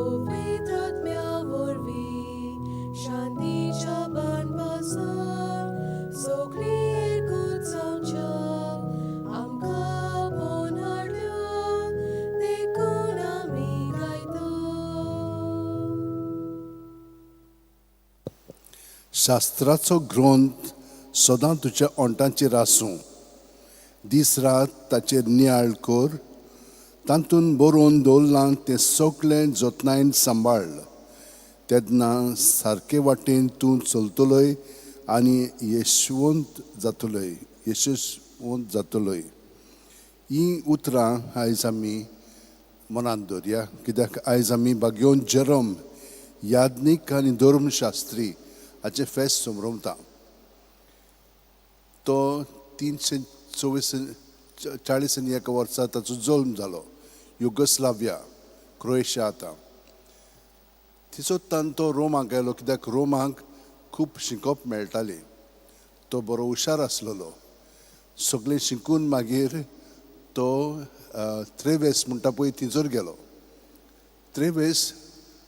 पवित्रात्म्या वरवीं शांतीच्या बाणपासून सगळी एकूच जावच्या आमकां भोवन हाडल्या देखून आमी गायता. शास्त्राचो ग्रंथ सदां तुज्या ओंटांचेर आसूं. दीस रात ताचेर नियाळ कर. तातूंत बरोवन दवरलां तें सगळें जतनायेन सांबाळ. तेन्ना सारके वाटेन तूं चलतलोय आनी यशवंत जातलोय. हीं उतरां आयज आमी मनांत दवरया, कित्याक आयज आमी भाग्योन जेरोम याज्ञीक आनी धर्मशास्त्री हाचें फेस्त समरवता. तो 341 वर्सा ताचो जल्म जालो. युगोस्लाविया, क्रोएशिया आतां. थिसोत्तान तो रोमाक गेलो, कित्याक रोमाक खूब शिकप मेळटाली. तो बरो हुशार आसलेलो. सगळें शिकून मागीर तो त्रेवेस म्हणटा पळय थिंचर गेलो. त्रेवेस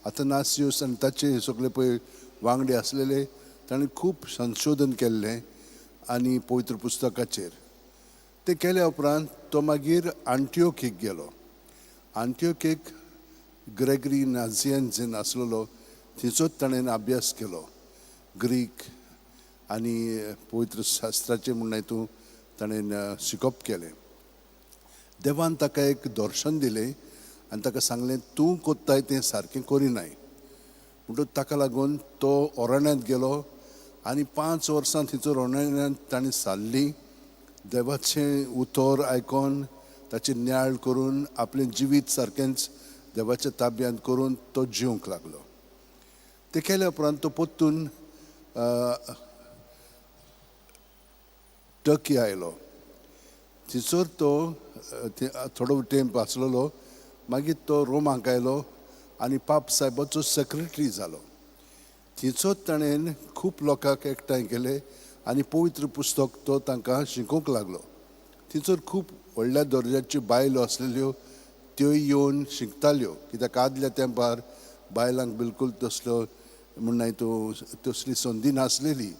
अथनासियोस आनी ताचे सगळे पळय वांगडी आसलेले ताणें खूब संशोधन केल्लें आनी पवित्र पुस्तकाचेर. ते केल्या उपरांत तो मागीर आंटियोकेक गेलो. आंटियोकेक ग्रेगरी नाझियन आसलेलो, थंयचोच ताणें अभ्यास केलो. ग्रीक आनी पवित्र शास्त्राचें म्हण हितून ताणें शिकप केलें. देवान ताका एक दर्शन दिलें आनी ताका सांगलें तूं कोत्ताय तें सारकें करिनाय. म्हणटूच ताका लागून तो अरण्यांत गेलो आनी 5 वर्सां थंयसर अरण्यांत ताणें सारलीं. देवाचें उतर आयकोन ताचें नियाळ करून आपलें जिवीत सारकेंच देवाच्या ताब्यांत करून तो जिवंक लागलो. ते केल्या उपरांत तो परतून टर्की आयलो. थंयसर तो थोडो तेंप आसलेलो. मागीर तो रोमाक आयलो आनी पाप साहेबाचो सेक्रेटरी जालो. थंयसर ताणें खूब लोकांक एकठांय केले आनी पवित्र पुस्तक तो तांकां शिकोवंक लागलो. थंयसर खूब व्हडल्या दर्जाच्यो बायलो आसलेल्यो त्यो येवन शिकताल्यो, कित्याक आदल्या तेंपार बायलांक बिलकूल तसलो म्हणना तसली संदी नासलेली.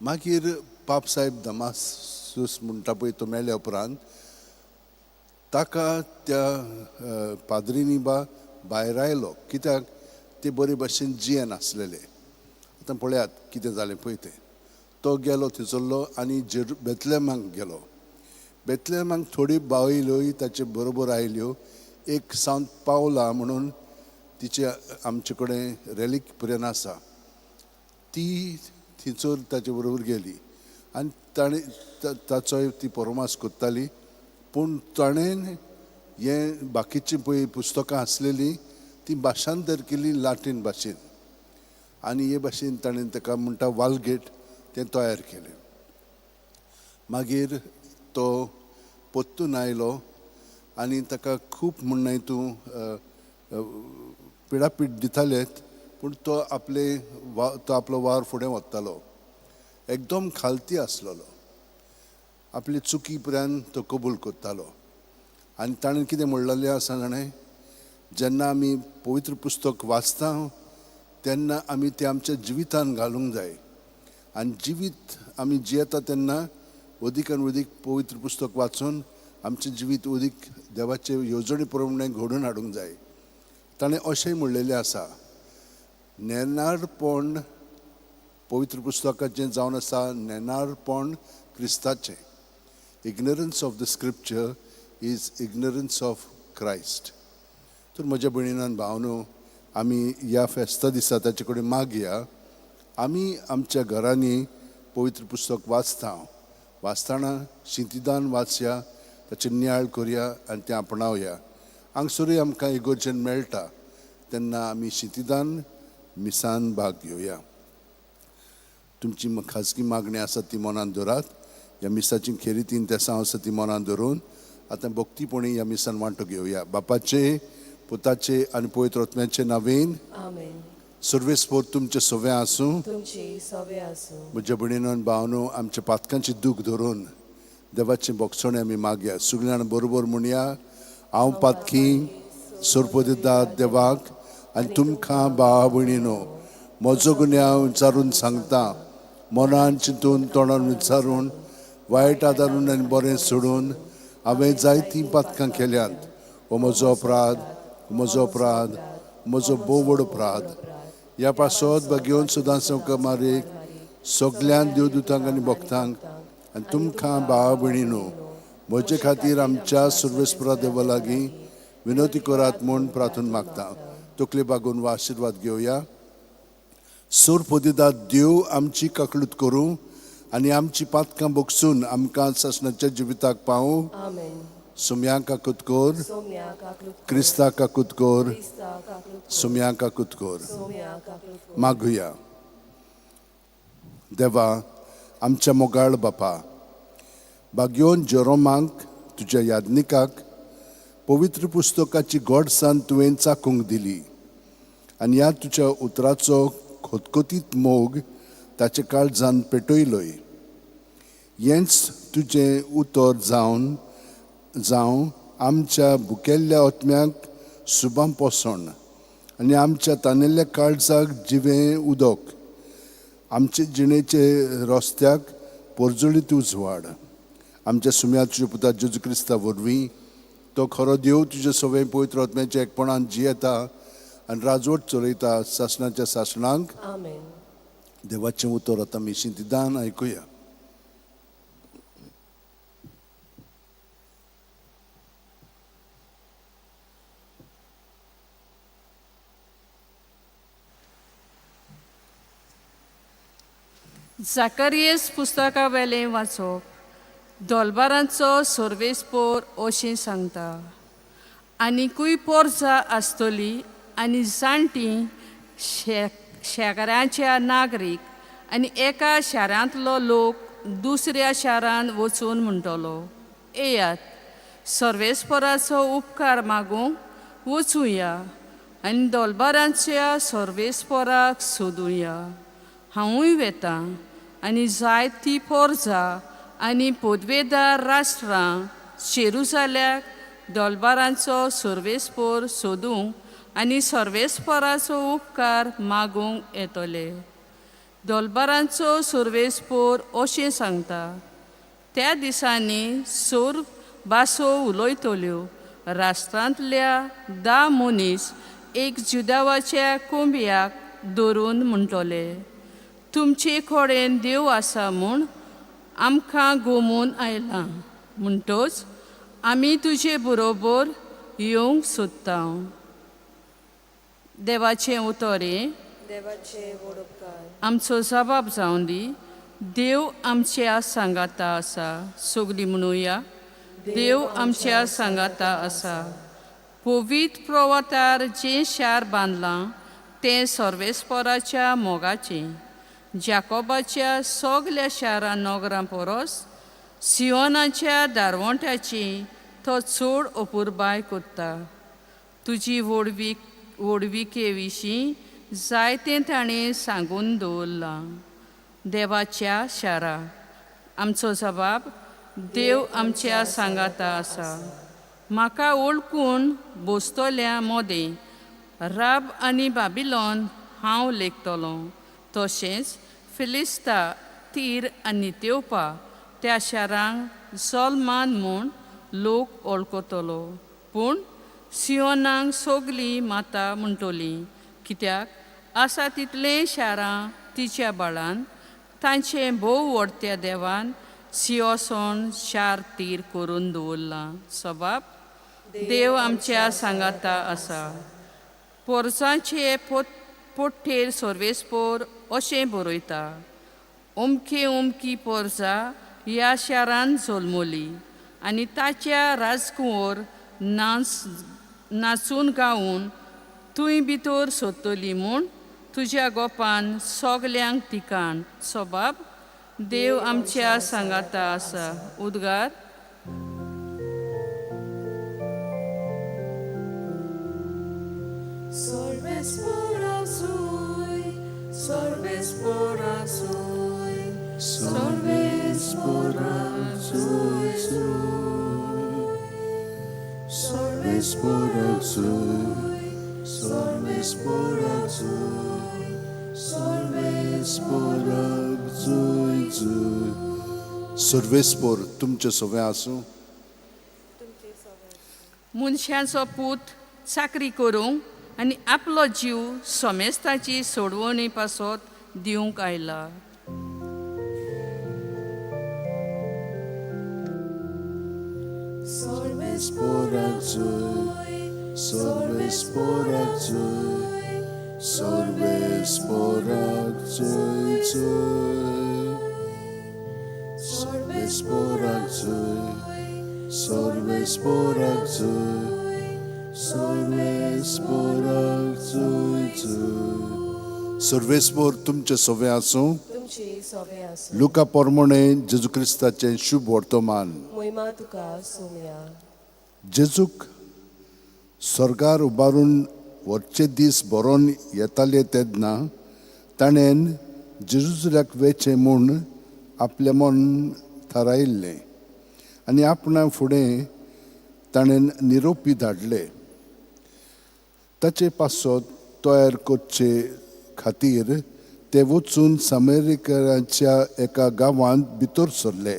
मागीर पाप साहेब दमासूस म्हणटा पळय तो मेल्या उपरांत ताका त्या पाद्रिनी भायर आयलो, कित्याक ते बरे भाशेन जियेन आसलेले. आतां पळयात कितें जालें पळय तें. तो गेलो थंयसरलो आनी बेतलेहमाक गेलो. बेतलेहमाक थोडी बायलोय ताचे बरोबर आयल्यो. एक सांत पावला म्हणून तिचे आमचे कडेन रेलीक पर्यंत आसा, ती थंयसर ताचे बरोबर गेली आनी ताणें ताचोय ती परमास कोत्ताली. पूण ताणें हें बाकीचीं पळय पुस्तकां आसलेलीं ती भाशांतर केली लाटीन भाशेन आनी हे भाशेन ताणें ताका म्हणटा वाल्गेट तें तयार केलें. मागीर तो परतून आयलो आनी ताका खूब म्हणना हितून पिडापीड दितालेत, पूण तो आपलो वावर फुडें व्हरतालो. एकदम खालती आसलेलो. आपली चुकी पर्यंत तो कबूल करतालो. आनी ताणें कितें म्हणलेलें आसा जाणें, जेन्ना आमी पवित्र पुस्तक वाचता तेन्ना आमी तें आमच्या जिवितान घालूंक जाय. आनी जिवीत आमी जियेता तेन्ना अदीक आनी अदीक पवित्र पुस्तक वाचून आमचें जिवीत अदीक देवाचे येवजणे प्रमाणे घडोवन हाडूंक जाय. ताणें अशेंय म्हणलेलें आसा, नेनारपण पवित्र पुस्तकाचें जावन आसा नेनारपण क्रिस्ताचें. Ignorance of the scripture is ignorance of Christ. तर म्हज्या भयणीन भावनो, आमी ह्या फेस्ता दिसा ताचे कडेन मागया. आमी आमच्या घरांनी पवित्र पुस्तक वाचतना शिंतीदान वाचया, ताचें नियाळ करया आनी तें आपणावया. हांगसरूय आमकां इगोर्जेन मेळटा तेन्ना आमी शिंतीदान मिसान भाग घेवया. तुमची खाजगी मागणी आसा ती मनांत दवरात. ह्या मिसाची खेरी 3 तेसां आसा ती मनांत दवरून आतां भक्तीपणी ह्या मिसान वांटो घेवया. बापाचे, पुताचे आनी पवित्र आत्म्याचे नांवेन आमेन. सर्वेस्पोर तुमचे सवे आसूं. तुमची सवे आसूं. म्हज्या भयणीन भावनो, आमच्या पातकांची दूख धरून देवाचे बोगसणे आमी मागया. सगळ्यां बरोबर म्हणया, हांव पातकी सोरपो दितात देवाक आनी तुमकां भावा भयणीनो म्हजो गुन्यांव विचारून सांगता मनान चिंतून तोंडान विचारून वायट आदारून आनी बरें सोडून हांवें जायतीं पातकां केल्यात हो म्हजो अपराध म्हजो भोव व्हड अपराध ह्या पासत घेवन सुद्दां संवका मारीक सगळ्यां देवदूतांक आनी भक्तांक आनी तुमकां भावा भयणीनो म्हजे खातीर आमच्या सर्वेस्परा देवा लागीं विनोती करात म्हूण प्रार्थना मागता तकली बागून वा आशिर्वाद घेवया सूर पोदितात देव आमची काकलूत करूं आनी आमची पातकां बोगसून आमकां ससनाच्या जिविताक पावूं आमेन. सुम्यां काकूत कोर सोम्या काकलूत क्रिस्ता काकूत कोर क्रिस्ता काकलूत सुम्यां काकूत कोर सोम्या काकलूत मागुया देवा आमच्या मोगाळ बापा बागयोन जेरोमांक तुज्या यादनिकाक पवित्र पुस्तकाची गोडसाण तुवें चाखूंक दिली आनी ह्या तुज्या उतराचो खोतखोतीत मोग ताचे काळजान पेटयलोय हेंच तुजें उतर जावं आमच्या भुकेल्ल्या ओतम्यांक सुबां पोसण आनी आमच्या तानेल्ल्या काळजाक जिवें उदक आमचे जिणेचे रस्त्याक पोरजोळीत उजवाड आमच्या सुम्या तुज्या पुता जेजू क्रिस्ता वरवीं तो खरो देव तुजे सवय पवित्र आत्म्याच्या एकपणान जियेता आनी राजवट चलयता सासणाच्या सासणांक आमेन. देवाचें उतर आतां मिशींतीदान आयकुया जाकरियस पुस्तका वेलें वाचप दोलबारांचो सर्वेस्पोर अशें सांगता आनीकूय पोरजां आसतली आनी जाणटीं शेगराच्या नागरीक आनी एका शारांतलो लोक दुसऱ्या शारांत वचून म्हणटलो येयात सर्वेस्पोराचो उपकार मागूंक वचूया आनी दोलबारांच्या सर्वेस्पोराक सोदुया हांवूय वेतां आनी जायतीं पोरजां आनी पदवेदार राष्ट्रां जेरुसाल्याक दोलबारांचो सर्वेस्पोर सोदूंक आनी सर्वेस्पोराचो उपकार मागूंक येतले दोलबारांचो सर्वेस्पोर अशें सांगता त्या दिसांनी सोर भासो उलयतल्यो राष्ट्रांतल्या 10 मनीस एक जुदावाच्या कोंबयाक धरून म्हणटले तुमचे खोडेन देव आसा म्हूण आमकां गोमून आयलां म्हणटच आमी तुजे बरोबर येवंक सोदता देवाचें उतोरें देवाचे व्हड उपकार आमचो जबाब जावन दी देव आमच्या सांगाता आसा सगळीं म्हणुया देव आमच्या सांगाता आसा पवित्र प्रवतार जें शार बांदलां तें सर्वेस्पोराच्या मोगाचें जाकोबाच्या सगल्या शारां नगरां परस सियोनाच्या दारवंट्याची तो चड अपुरबाय करता तुजी व्हडविके विशीं जायतें ताणें सांगून दवरलां देवाच्या शारा आमचो जबाब देव आमच्या सांगाता आसा म्हाका ओळखून बसतल्या मोदें राब आनी बाबिलोन हांव लेखतलों तशेंच फिलिस्ता तीर आनी तेवपा त्या शारांक जोल्मान म्हूण लोक वळखतलो पूण सियोनाक सगलीं माता म्हणटलीं कित्याक आसा तितलें शारां तिच्या बाळान तांचें भोव व्हड त्या देवान सियोसोन शार तीर करून दवरलां सबाब देव आमच्या सांगाता आसा पोरसांचे पोट्टेर सर्वेस्पोर अशें बरयता ओमकी पोरजा ह्या शारांत जल्मली आनी ताच्या राजकुंवर नाचून गावून तुंय भितर सोदतली म्हूण तुज्या गोपान सगल्यांक तिकाण सबाब देव आमच्या सांगाता आसा उद्गार Sorbe सर्वेस्पोराक जय, सर्वेस्पोराक जय, सर्वेस्पोराक जय जय. सर्वेस्पोर तुमचे सगळे आसूं. मनशाचो पूत चाकरी करूंक आनी आपलो जीव सोमेस्ताची सोडवणी पासत दिवंक आयला. सर्वेस्पोराक जय, सर्वेस्पोराक जय, सर्वेस्पोराक जय जय. सर्वेस्पोराक जय, सर्वेस्पोराक जय, सर्वेस्पोराक जय जय. सर्वेस्पोर तुमचे सवे आसूं. तुमची सवे आसूं. लुका पोरमोणे जेजू क्रिस्ताचें शुभ वर्तमान. मोहिमा तुका सोम्या. जेजूक स्वर्गार उबारून वरचे दीस बरोवन येताले तेन्ना ताणें जेरुसलेमाक वचचें म्हूण आपलें मन थारायिल्लें आनी आपणा फुडें ताणें निरोपी धाडले. ताचे पासत तयार करचे खातीर ते वचून सामेरिकाच्या एका गांवांत भितर सरले.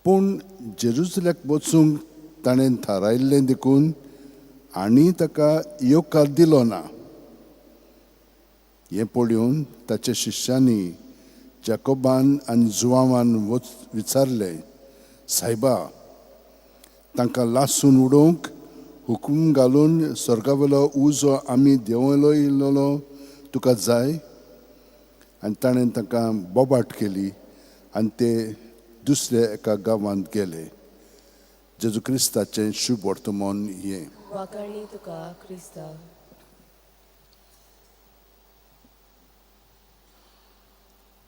पूण जेरुसलेमाक वचूंक ताणें थारायिल्लें देखून आनी ताका येवकार दिलो ना. हें पळोवन ताच्या शिश्यांनी जाकोबान आनी जुआवान विचारलें, सायबा, तांकां लासून उडोवंक हुकूम घालून स्वर्गावेलो उजो आमी देंवलो इल्लो तुका जाय? आनी ताणें तांकां बोबाट केली आनी ते दुसऱ्या एका गांवांत गेले. जेजू क्रिस्ताचें शुभ वर्तमान हें. वाखाणणी तुका क्रिस्ता.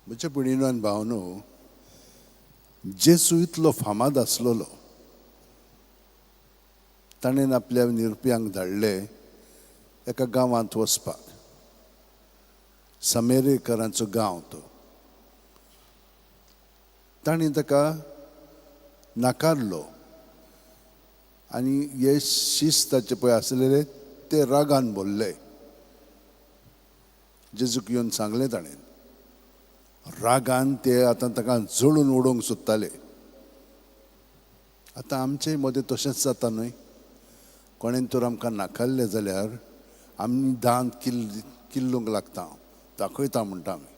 म्हज्या भयणीनो आनी भावनो, जेजू इतलो फामाद आसलोलो, ताणें आपल्या निरप्यांक धाडले एका गांवांत वचपाक. सामेरिकारांचो गांव तो. ताणें ताका नाकारलो आनी हे शिस्ताचे पळय आसलेले ते रागान बोल्ले. जेजूक येवन सांगलें ताणें. रागान ते आतां ताका जळून उडोवंक सोदताले. आतां आमचे मदें तशेंच जाता न्हय. कोणेन तर आमकां नाकारलें जाल्यार आमी दान किल्लूंक लागता, दाखयता म्हणटा आमी.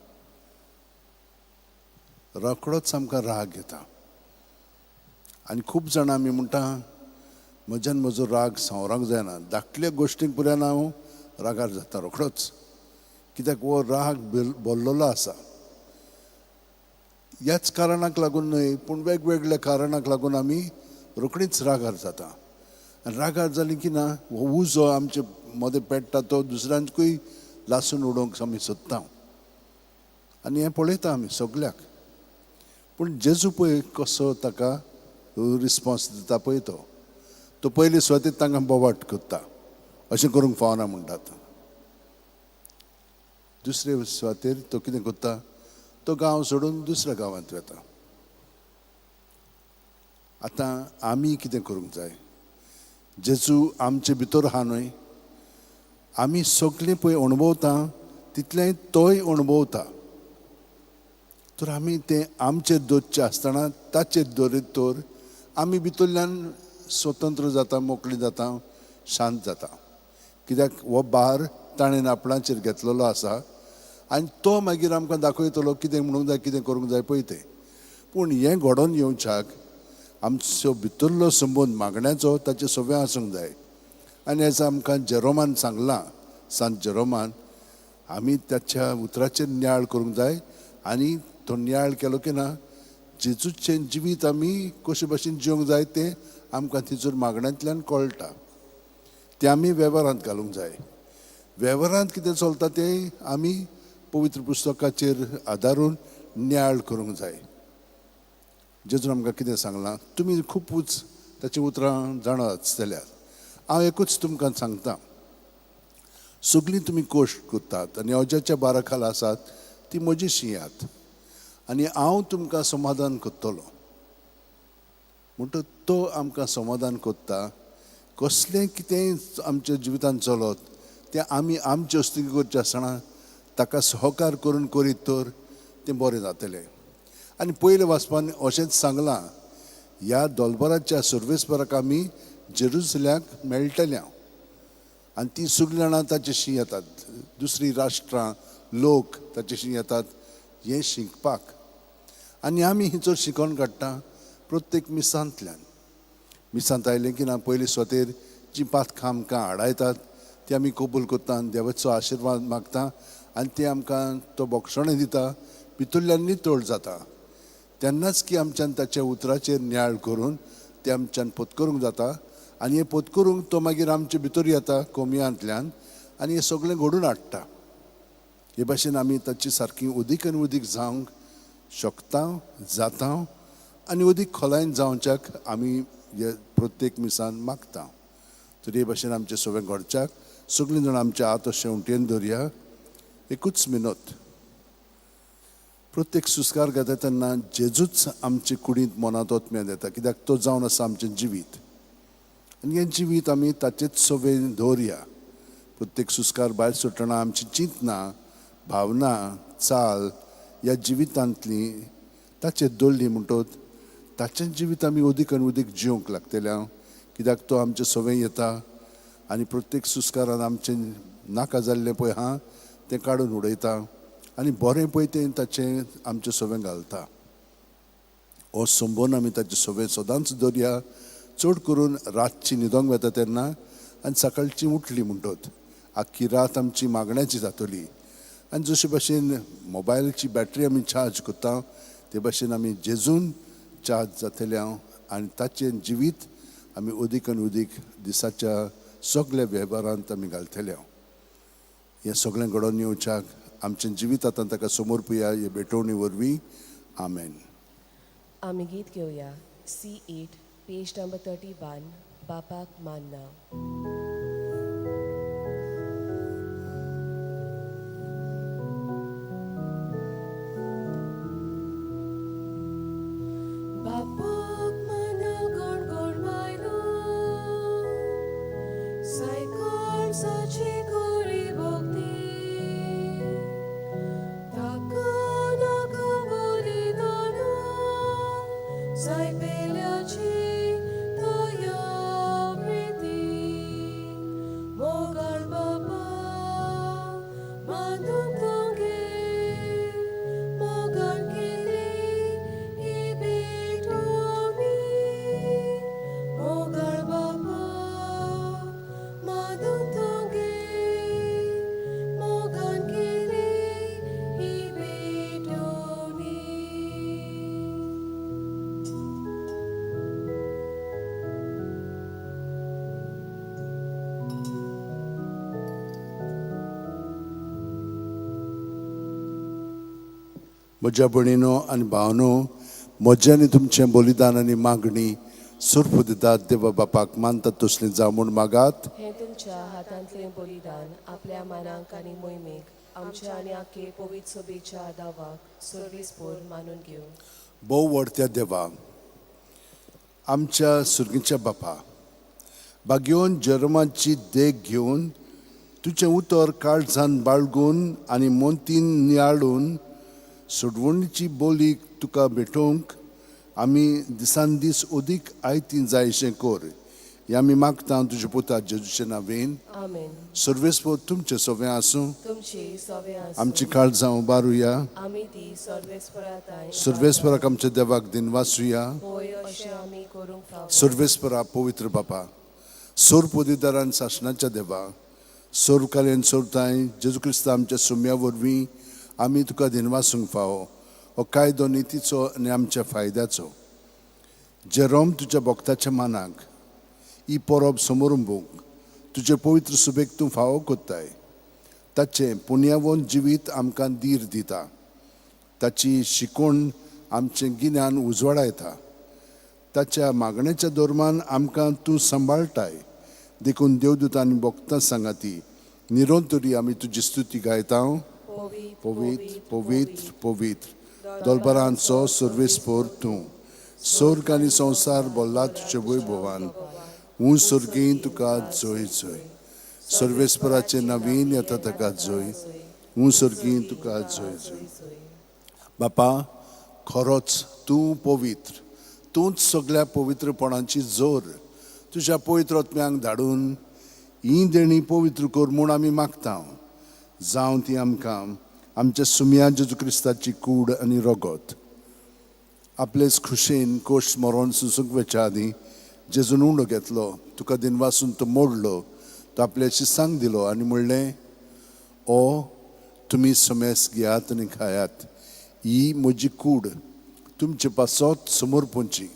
रोखडोच आमकां राग येता आनी खूब जाणां आमी म्हणटा म्हज्यान म्हजो राग सावरांक जायना. धाकट्या गोश्टींक पुरान हांव रागार जाता रोखडोच, कित्याक हो राग भरलेलो आसा. ह्याच कारणाक लागून न्हय, पूण वेगवेगळ्या कारणाक लागून आमी रोखडीच रागार जाता. आनी रागार जाली की ना, हो उजो आमचे मदें पेट्टा तो दुसऱ्यांकूय लासून उडोवंक आमी सोदता. आनी हें पळयता आमी सगल्याक. पूण जेजू पळय कसो ताका रिस्पॉन्स दिता पळय तो पयलीं सुवातेर तांकां बोवाट करता, अशें करूंक फावना म्हणटात. दुसरे सुवातेर तो कितें करता, तो गांव सोडून दुसऱ्या गांवांत वता. आतां आमी कितें करूंक जाय? जेजू आमचे भितर आहा न्हय. आमी सगळें पळय अणभवता तितलें तोय अणभवता. तर आमी तें आमचेर दवरचें आसतना ताचेर दवरीत तर आमी भितरल्यान स्वतंत्र जाता, मोकळी जाता, शांत जाता. कित्याक हो भार ताणें आपणाचेर घेतलेलो आसा आनी तो मागीर आमकां दाखयतलो कितें म्हणूंक जाय, कितें करूंक जाय पळय तें. पूण हें घडोवन येवच्याक आमचो भितरलो संबंद मागण्याचो ताचें सगळें आसूंक जाय. आनी हें आमकां जेरोमान सांगलां, सांत जेरोमान, आमी त्याच्या उतराचेर नियाळ करूंक जाय. आनी तो नियाळ केलो की ना, जेजूचें जिवीत आमी कशे भाशेन जिवंक जाय तें आमकां तितूर मागण्यांतल्यान कळटा. तें आमी वेव्हारांत घालूंक जाय. वेव्हारांत कितें चलता तें आमी पवित्र पुस्तकाचेर आदारून नियाळ करूंक जाय. जेजून आमकां कितें सांगलां, तुमी खुबूच ताचीं उतरां जाणात जाल्यार हांव एकूच तुमकां सांगता. सगळीं तुमी कोश्ट करतात आनी अजाच्या बारा खाला आसात ती म्हजीशी यात आनी हांव तुमकां समाधान करतलो. म्हणटच तो आमकां समाधान करता कसलें कितेंय आमच्या जिवितांत चलत तें आमी आमचे हस्तुकी करचें आसतना ताका सहकार करून करीत तर तें बरें जातलें. आनी पयलें वाचपान अशेंच सांगलां, ह्या दोलबराच्या सर्वेस्पराक आमी जेरुसल्याक मेळटल्या आनी ती सगळीं जाणां ताचेशी येतात, दुसरी राष्ट्रां लोक ताचेशी येतात हें शिकपाक. आनी आमी हिचो शिकोन काडटा प्रत्येक मिसांत आयलें की ना पयलीं स्वतेर जी पातकां आमकां हाडायतात ती आमी कबूल करता आनी देवाचो आशिर्वाद मागता आनी ते आमकां तो बोक्षणें दिता, भितरल्यान नितळ जाता. तेन्नाच की आमच्यान ताच्या उतराचेर नियाळ करून ते आमच्यान पत्करूंक जाता आनी हें पत्करूंक तो मागीर आमचे भितर येता कोमयांतल्यान आनी हें सगळें घडोवन हाडटा. हे भाशेन आमी ताची सारकी उदीक आनी उदीक जावंक शकता, जाता आनी उदीक खोलायन जावच्याक आमी हे प्रत्येक मिसान मागता. तर हे भाशेन आमचे सगळें घडच्याक सगळीं जाणां आमच्या हात अशें उमटेन दवरया. एकूच मिनट. प्रत्येक सुस्कार घेता तेन्ना जेजूच आमचे कुडींत मनांत ओतम्यान येता, कित्याक तो जावन आसा आमचें जिवीत आनी हें जिवीत आमी ताचेच सवेन दवरया. प्रत्येक सुस्कार भायर सुट्टना आमची चिंतनां, भावना, चाल ह्या जिवितांतली ताचेर दवरली म्हणटच ताचें जिवीत आमी उदीक आनी उदीक जिवंक लागतले, कित्याक तो आमचें सवें येता आनी प्रत्येक सुस्कारान आमचें नाका जाल्लें पळय आहा तें काडून उडयता आनी बरें पळय तें ताचें आमचें सवें घालता. हो संबोवन आमी ताचें सवें सदांच दवरया, चड करून रातची न्हिदोंक वता तेन्ना आनी सकाळची उठली म्हणटत आख्खी रात आमची मागण्याची जातली. आनी जशे भाशेन मोबायलाची बॅटरी आमी चार्ज करता ते भाशेन आमी जेजून चार्ज जातले आनी ताचें जिवीत आमी उदीक आनी उदीक दिसाच्या सगळ्या वेव्हारांत आमी घालतले. हें सगळें घडोवन येवच्याक आमचें जिवीत आतां ताका समोर पळया हे भेटोवणी वरवीं. आमेन. आमी गीत घेवया. C8 पेज नंबर 31 बापाक मानना. बापाक माना गोड गोड बायलो, सायकॉर्साची गोरी भोगती, ताका नाका बलिदाना, सायपेल्याची दया प्रिती, मोगाळ बापा मानून दोंगे, मोगाळ केली ही बेटोनी, मोगाळ बापा मानून दोंगे, मोगाळ केली ही बेटोनी. म्हज्या भयणीनो आनी भावनो, म्हजें आनी तुमचें बलिदान आनी मागणी सुर्प दितात देवा बापाक मानतात तसलें जावं म्हूण मागात. हें तुमच्या हातांतलें बलिदान आपल्या मानांक आनी मोहिमेक आमच्या आनी आख्खे पवित्र सभेच्या दावाक सर्वेस्पोर मानून घेवं. भोव व्हडत्या देवा, आमच्या सुर्गीच्या बापा, बागेवन जरमाची देख घेवन तुजें उतर काळजान बाळगून आनी मोनतीन नियाळून सोडवणीची बोली तुका भेटोवंक आमी दिसान दीस उदीक आयतीं जायशें कर. हें आमी मागता तुज्या पुता जेजूच्या नांवेन. आमेन. सर्वेस्पोर तुमचें सवें आसूं. तुमची सवें आसूं. आमची काळजां उबारुया. आमी ती सर्वेस्पराताय सर्वेस्पराक आमच्या देवाक दिनवासुया. होय अशें आमी करूंक फावो. सर्वेस्परा पवित्र बापा, सोर पोदिदारान शासनाच्या देवा, सोरकालेन सोरताय जेजू क्रिस्त आमच्या सुम्या वरवीं आमी तुका दिनवासूंक फावो. हो कायदो नितीचो आनी आमच्या फायद्याचो. जेरोम तुज्या भक्ताच्या मानाक ही परब समारंभूक तुजे पवित्र सुबेक तूं फावो कोत्ताय. ताचें पुण्यावोन जिवीत आमकां धीर दिता. ताची शिकवण आमचें गिन्यान उजवाडायता. ताच्या मागणेच्या दरम्यान आमकां तूं सांबाळटाय. देखून देवदूत आनी भक्तां सांगाती निरंतरी आमी तुजी स्तुती गायता. पवित्र पवित्र पवित्र दोलबरांचो सर्वेस्पोर तूं. स्वर्ग आनी संवसार भरला तुजे वैभवान. हूँ सर्गीन तुका जोय जोय. सर्वेस्पराचे नवीन येता ताका जोय. हूँ सर्गीन तुका जोय जोय. बापा, खरोच तूं पवित्र, तूंच सगळ्या पवित्रपणाची जोर. तुज्या पवित्र आत्म्यांक धाडून ही देणी पवित्र कर म्हूण आमी मागता. जावं ती आमकां आमच्या सुम्या जेजू क्रिस्ताची कूड आनी रगत. आपलेच खुशेन कोश मरोन सुसूंक वेच्या आदीं जेजून उंडो घेतलो, तुका दिनवासून तो मोडलो, तो आपल्या शिसांक दिलो आनी म्हणलें, ओ तुमी समेस घेयात आनी खायात, ही म्हजी कूड तुमचे पासत समोर पोंची.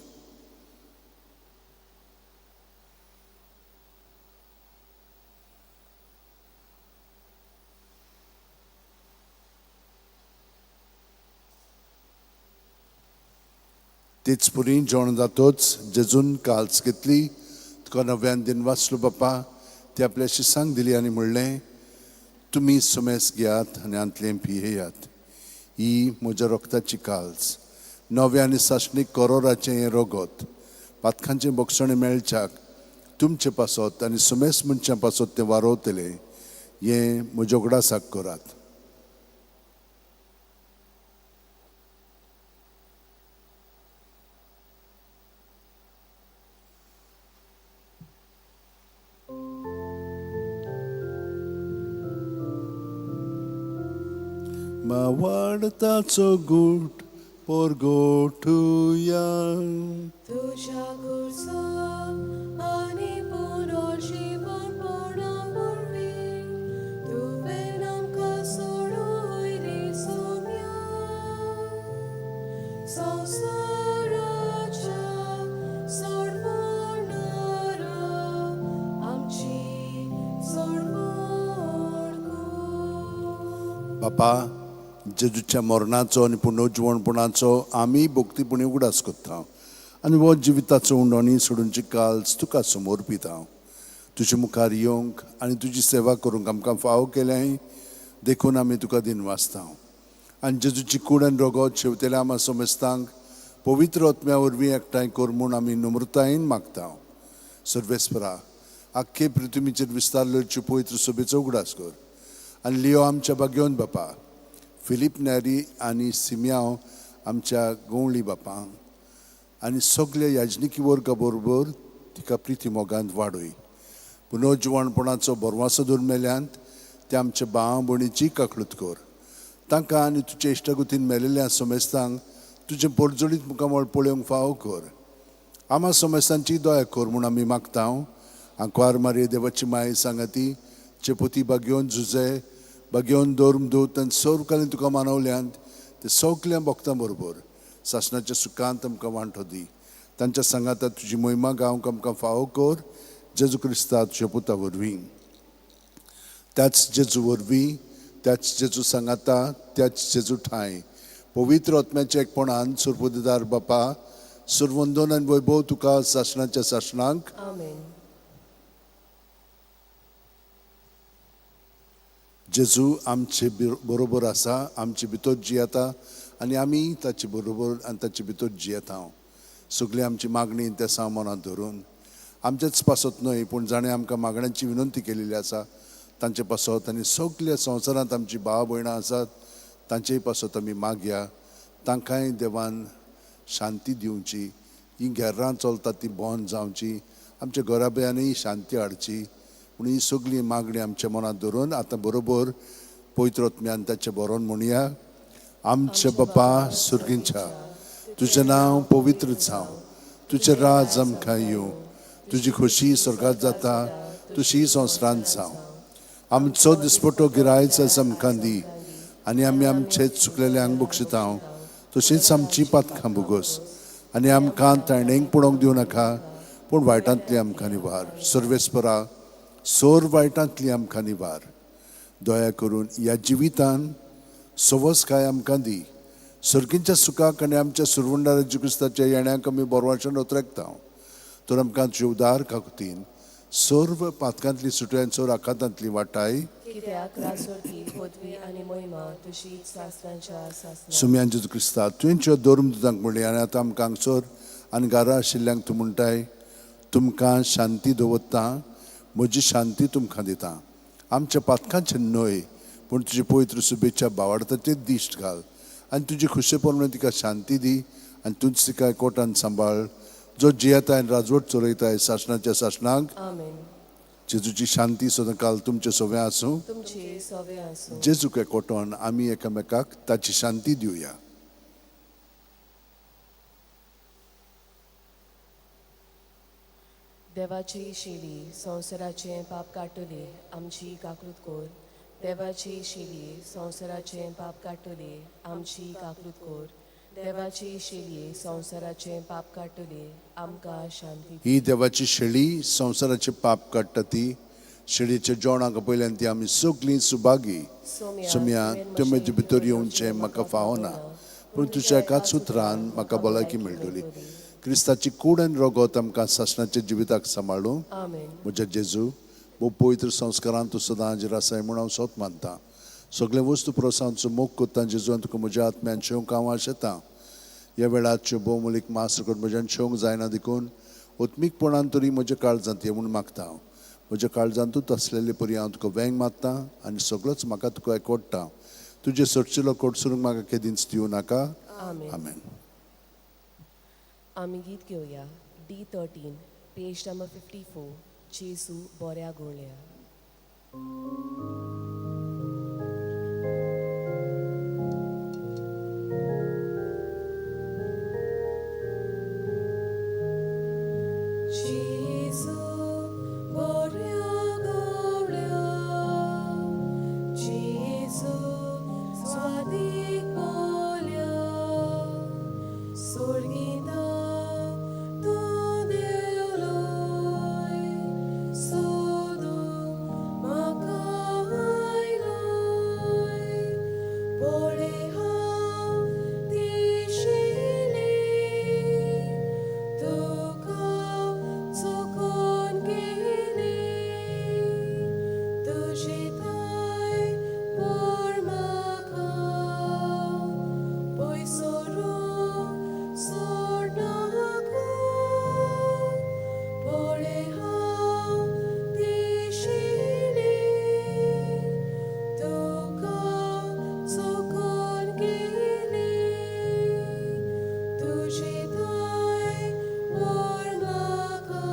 तेच पुरी जेवण जातोच जेजून काल्स घेतली, तुका नव्यान दिन वाचलो बापा, ती आपल्या शिसांक दिली आनी म्हणलें, तुमी समेस घेयात आनी आंतलें पियेयात, ही म्हज्या रक्ताची काल्स, नव्या आनी साशणीक करोराचें हें रगत, पातकांचें बक्षणें मेळच्याक तुमचे पासत आनी समेस मनशां पासत तें वारोवतलें, हें म्हज्या उगडासाक करात. वाडताचो गूट पोरगोठुया. तुझ्या कुर्सा आणि पुनर्जीवनपणा वरवीं तुवें आमकां सोडूय रे सोम्या. संवसाराच्या सोडवणारा आमची सोडवण कर. बापा, जेजूच्या मरणाचो आनी पुनर्जीवनपणाचो आमी भक्तीपणी उगडास करता आनी हो जिविताचो उंडोणी सोडूनची काल्स तुका समोर पिता. तुजे मुखार येवंक आनी तुजी सेवा करूंक आमकां फाव केलें देखून आमी तुका दिन वाचता. आनी जेजूची कूड आनी रगत शेवतेल्या आमा समेस्तांक पवित्र आत्म्या वरवीं एकठांय कर म्हूण आमी नम्रतायेन मागता. सर्वेस्परा, आख्खे पृथ्वीचेर विस्तारलेल्यो पवित्र सभेचो उगडास कर आनी लियो आमच्या बागेवन बापा, फिलीप नॅरी आनी सिमियांव आमच्या गोवळी बापा आनी सगळे याजनिकी वर्गा बरोबर तिका प्रिती मोगांत वाडय. पुनर्जीवनपणाचो बरवासो दवर मेल्यांत ते आमच्या भाव भयणीची काकळूत कर. तांकां आनी तुजे इश्टागुतीन मेलेल्या समेस्तांक तुजें परजडीत मुखामळ पळोवंक फाव कर. आमा समेस्तांची दया कर म्हूण आमी मागता. आंकवार मारये देवाची माय सांगाती चेपोती बागेवन झुजे बागेवन दोरमदूत आनी सौरकालीन तुका मानवल्यांत ते सगल्या भक्तां बरोबर सासणाच्या सुखांत आमकां वांटो दी. तांच्या सांगाता तुजी महिमा गावंक आमकां फावो कर. जेजू क्रिस्ता तुज्या पुता वरवीं, त्याच जेजू वरवीं, त्याच जेजू सांगाता, त्याच जेजू ठाय पवित्र आत्म्याच्या एकपणान सुरपदीदार बापा, सुरवंदन आनी वैभव तुका सासणाच्या सासणांक. आमेन. जेजू आमचे बरोबर आसा, आमचे भितर जियेता आनी आमी ताचे बरोबर आनी ताचे भितर जियेता. सगळी आमची मागणी त्या सामनांत धरून आमचेच पासत न्हय पूण जाणें आमकां मागण्यांची विनंती केलेली आसा तांचे पासत आनी सगल्या संवसारांत आमची भाव भयणां आसात तांचेय पासत आमी मागया. तांकांय देवान शांती दिवची, ही घेरां चलता ती बंद जावची, आमच्या घराब्यांनी शांती हाडची म्हणून ही सगळी मागणी आमच्या मनांत धरून आतां बरोबर पवित्र आत्म्यान ताचें बरोवन म्हणया. आमचे बापा सुर्गींच्या, तुजें नांव पवित्र जावं, तुजें राज आमकां येवं, तुजी खोशी स्वर्गांत जाता तशी संवसारांत जावं. आमचो दिसपटो गिरायच आयज आमकां दी आनी आमी आमचे चुकलेल्यांक बक्षिता तशींच आमची पातकां बुगोस आनी आमकां तायणेक पडोवंक दिवं नाका पूण वायटांतली आमकां निवार. सर्वेस्परा, सोर वायटांतली आमकां निवार. दया करून ह्या जिवितान सवस काय आमकां दी. सर्गींच्या सुखाक आनी आमच्या सुरवंडा जेजू क्रिस्ताच्या येण्याक आमी बोरवाचें नोतरेकता. तर आमकां तुजे उदार काकुतीन सर्व पातकांतली सुटयांत सोर आखातांतली वाटाय. कित्याक रासोरकी पदवी आनी महिमा तुशीच सासणांच्या सासणां. सुम्यान जेजू क्रिस्ता तुवें दोरम दुदांक म्हणलें आनी आतां आमकां हांगसर आनी घरा आशिल्ल्यांक तूं म्हणटाय तुमकां शांती दवरता, म्हजी शांती तुमकां दिता. आमच्या पातकांचे न्हय, पूण तुजी पवित्र शुभेच्छा भावार्थाचेर दिश्ट घाल आनी तुजी खुशे प्रमाणे तिका शांती दी आनी तुज तिका एकवटान सांबाळ. जो जियेताय आनी राजवट चलयताय शासनाच्या शासनाक. आमेन. जेजूची शांती सदां काल तुमचे सगळें आसूं. तुमचे सवे आसूं. जेजूक एकवटोन आमी एकामेकाक ताची शांती दिवया. देवाची शेली संवसाराचें पाप काडटली आमची काकूत कोर. देवाची शेली संवसाराचें पाप काडटली आमची काकूत कोर. देवाची शेली संवसाराचें पाप काडटली आमकां शांती. ही देवाची शेळी संवसाराचे पाप काडटा ती. शेळयेच्या जेवणाक पयल्यान ती आमी सगळीं सुभागी. सुम्या त्यो म्हजे भितर येवचें म्हाका फावो ना, पूण तुज्या एकाच उतरान म्हाका भलायकी मेळटली. क्रिस्ताची कूड आनी रगत आमकां शासनाच्या जिविताक सांबाळूं. आमेन. म्हज्या जेजू, भोव पवित्र संस्कारान तूं सदां हाजीर आसाय म्हूण हांव सोत मानतां. सगळे वस्तू प्रोत्साहांचो मोग कोत्ता जेजू आनी तुका म्हज्या आत्म्यान शेवंक हांव आशेतां. ह्या वेळाच्यो भोवमुलीक मास रगत म्हज्यान शेवंक जायना देखून ओत्मीकपणान तरी म्हज्या काळजांत ये म्हूण मागता हांव. म्हज्या काळजांतूच आसलेले परी हांव तुका वेंग मागतां आनी सगळोच म्हाका तुका एकवडटा. तुजे सटचिलो कोडसरूंक म्हाका केदींच दिवं नाका. आमेन. आमेन. आमी गीत घेवया D13 पेज नंबर 54 जेजू बऱ्या गुळ्या. जेजू बऱ्या गुळ्या, जेजू स्वादीक बोल्या, सोडगिता तूं देवलोय, सोदूंक म्हाका आयलोय. पळय हांव ती शेली, तुका चुकोवन गेली. तुजी ताय व्हर म्हाका, पयसरूंक सोडनाका. पळय हांव ती शेली, तुका चुकोवन गेली. तुजी ताय व्हर म्हाका,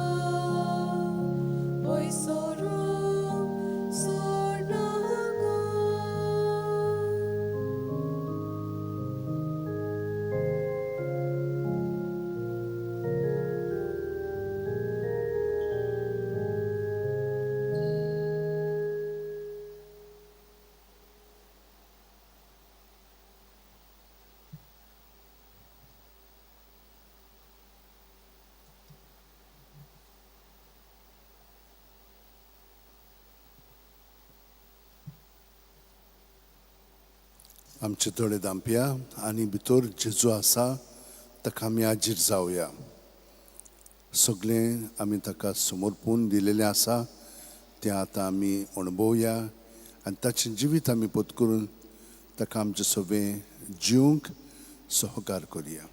पयसरूंक सोडनाका. आमचे थोडे दांपया आनी भितर जेजू आसा ताका आमी हाजीर जावया. सगळें आमी ताका समर्पून दिलेलें आसा तें आतां आमी अणभवया आनी ताचें जिवीत आमी पोत करून ताका आमचें सगळें जिवंक सहकार करया.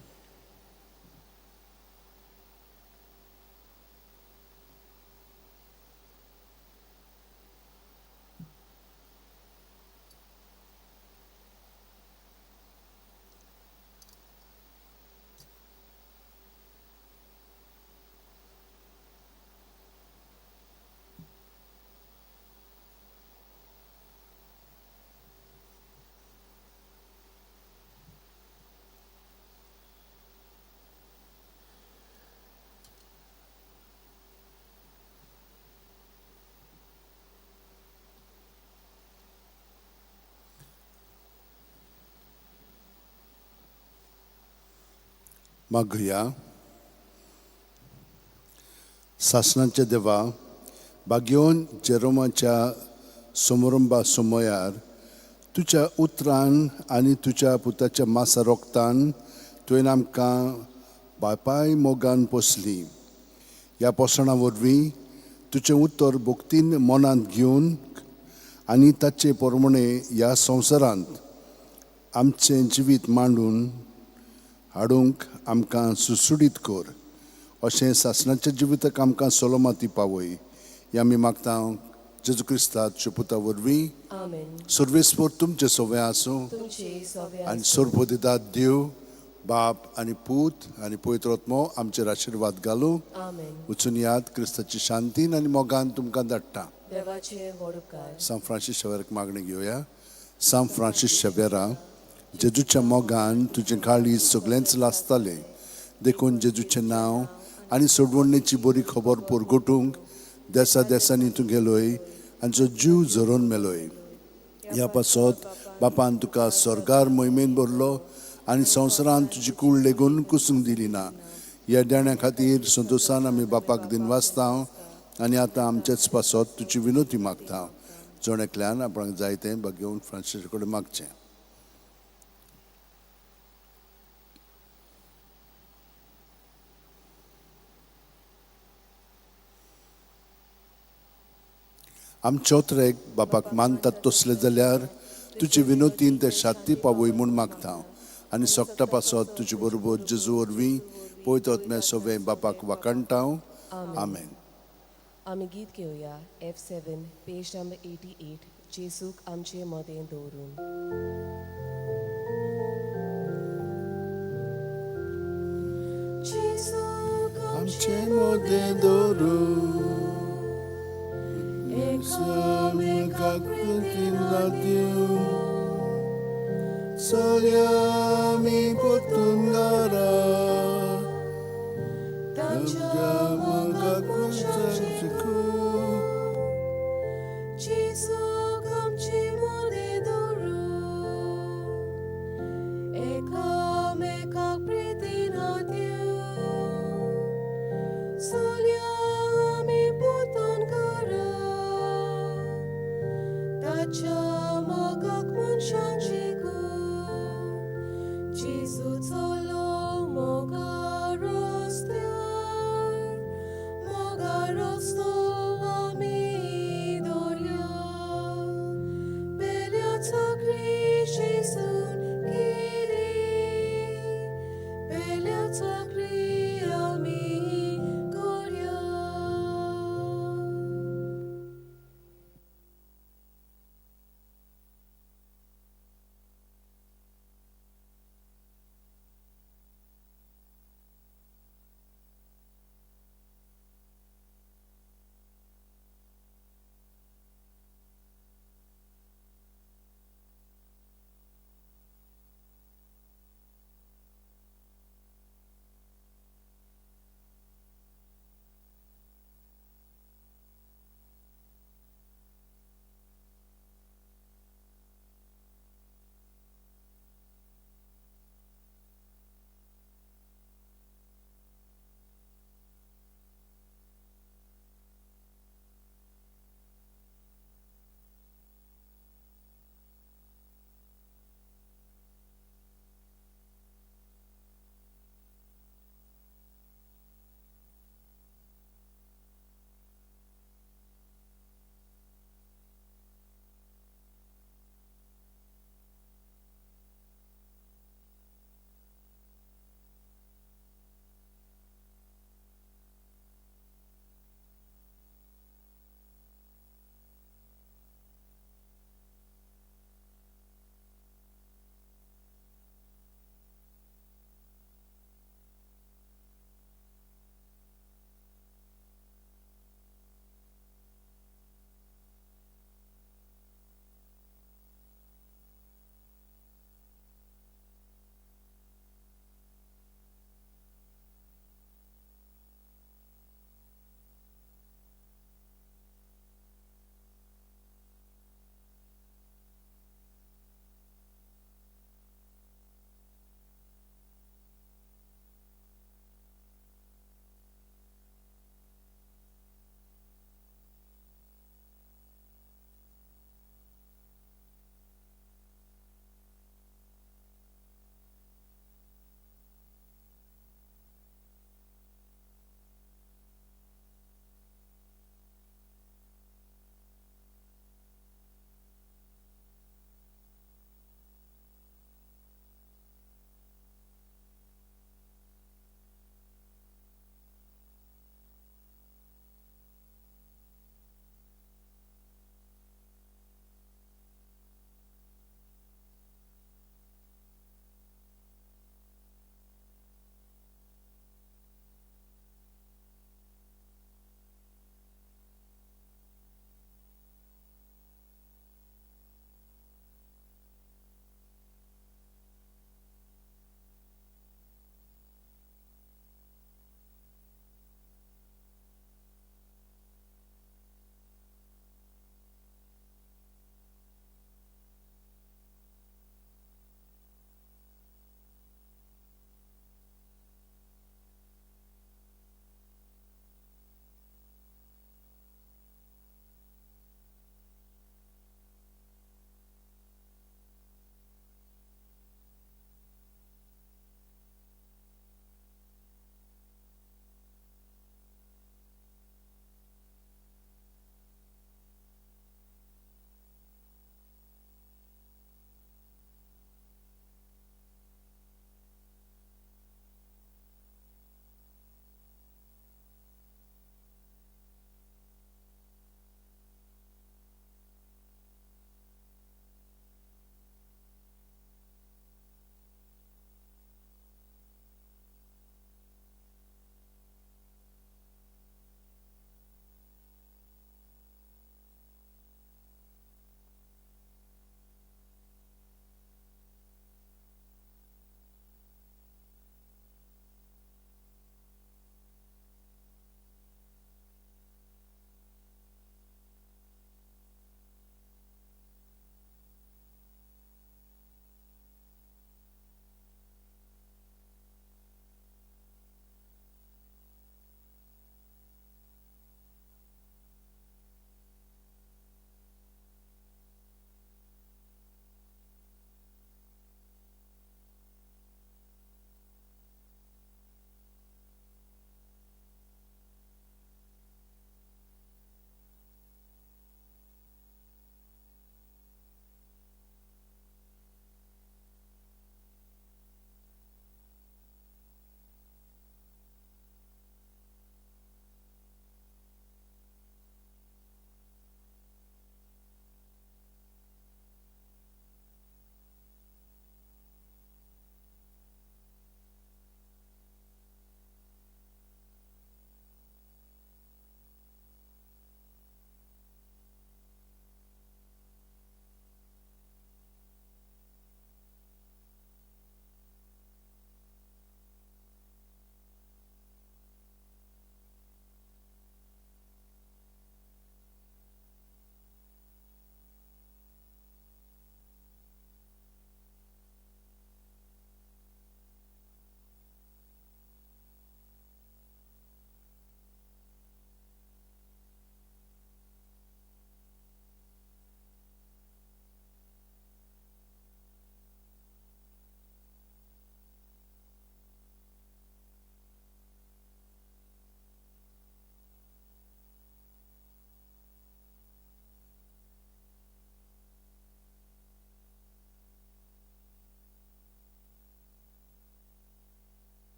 मागुया. शासनाच्या देवा, बागयोन जेरोमाच्या समारंभा समयार तुज्या उतरान आनी तुज्या पुताच्या मासा रोगतान तुवें आमकां बापाय मोगान पोसली. ह्या पोसणा वरवीं तुजें उतर भोक्तीन मनांत घेवन आनी ताचे प्रमाणे ह्या संवसारांत आमचें जिवीत मांडून हाडूंक आमकां सुसुडीत कर. अशें सासणाच्या जिविताक आमकां सोलोमाती पावय हें आमी मागता जेजू क्रिस्ताच्या पुता वरवीं आमेन. सर्वेस्पर तुमचे सोवे आसूं तुमचे सोवे आनी सोर्पो दितात देव बाप आनी पूत आनी पवित्र आत्मो आमचेर आशिर्वाद घालूं आमेन. वचून याद क्रिस्ताची शांतीन आनी मोगान तुमकां धाडटा. देवाचे व्हड उपकार. सान फ्रांसीस शेवेराक मागणी घेवया. सान फ्रांसीस शेवेरा, जेजूच्या मोगान तुजें काळीज सगळेंच लासतालें देखून जेजूचें नांव आनी सोडवणेची बरी खबर परगटूंक देसा देसांनी तूं गेलोय आनी जो जीव झरोवन मेलोय. ह्या पासत बापान तुका स्वर्गार मोहिमेन भरलो आनी संवसारान तुजी कूड लेगून कुसूंक दिली ना. ह्या देण्या खातीर संतोशान आमी बापाक दिनवासता आनी आतां आमचेच पासत तुजी विनोती मागता. जोणेकल्यान आपणाक जाय तें घेवन फ्रांसीसा कडेन मागचें. आमच्या उतरेक बापाक मानतात तसले जाल्यार तुजे विनोतीन ते शांती पावय म्हूण मागता आनी सोगटा पासत तुजे बरोबर जेजू वरवीं पवित्र आत्म्या सोवे बापाक वाकणटा. आमेन. आमी गीत घेवया F7 पेज नंबर 88 जेसूक आमचे मदें दवरून. जेसूक आमचे मोदें दवरून एकामेकाक कृतीला दिवं सगळ्या आमी परतून घरा तांच्या मोगाक जेसूक आमचे मदें दवरून एकामेकाक प्रितीन दिवं सगळ्या आमी परतून घरा ताच्या मोगाक मनशांची जेजूचो